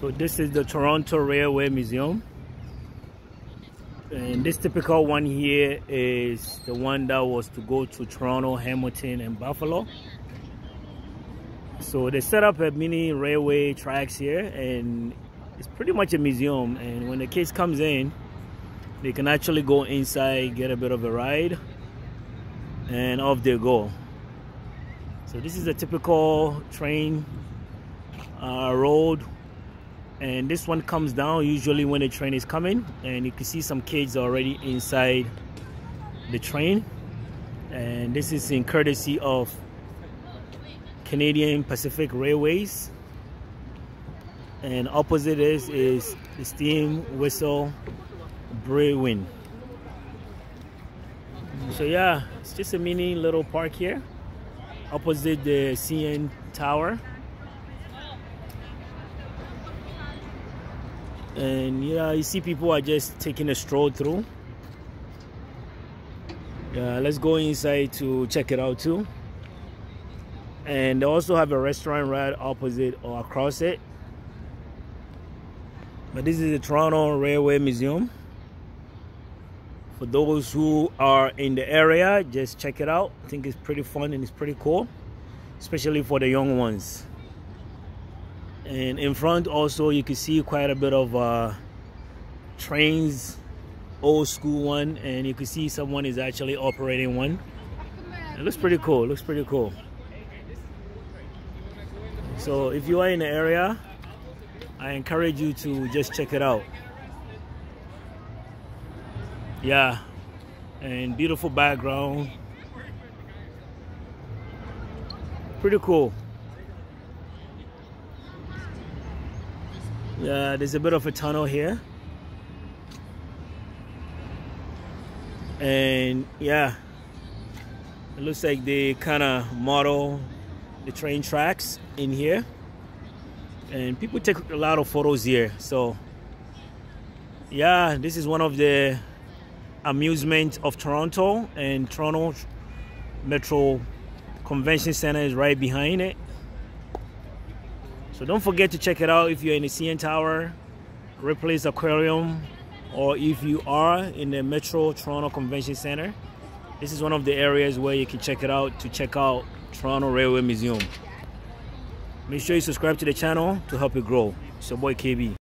So this is the Toronto Railway Museum, and this typical one here is the one that was to go to Toronto, Hamilton and Buffalo. So they set up a mini railway tracks here, and it's pretty much a museum, and when the kids comes in, they can actually go inside, get a bit of a ride, and off they go. So this is a typical train road, and this one comes down usually when the train is coming, and you can see some kids already inside the train. And this is in courtesy of Canadian Pacific Railways, and opposite is the steam whistle brewing. So yeah, it's just a mini little park here opposite the CN Tower. And yeah, you see people are just taking a stroll through. Yeah, let's go inside to check it out too. And they also have a restaurant right opposite or across it. But this is the Toronto Railway Museum. For those who are in the area, just check it out. I think it's pretty fun and it's pretty cool, especially for the young ones. And in front also you can see quite a bit of trains, old school one, and you can see someone is actually operating one. It looks pretty cool, looks pretty cool. So if you are in the area, I encourage you to just check it out. Yeah, and beautiful background, pretty cool. Yeah, there's a bit of a tunnel here, and yeah, it looks like they kind of model the train tracks in here, and people take a lot of photos here. So yeah, this is one of the amusement of Toronto, and Toronto Metro Convention Center is right behind it. So don't forget to check it out if you're in the CN Tower, Ripley's Aquarium, or if you are in the Metro Toronto Convention Center. This is one of the areas where you can check it out to check out Toronto Railway Museum. Make sure you subscribe to the channel to help it grow. It's your boy KB.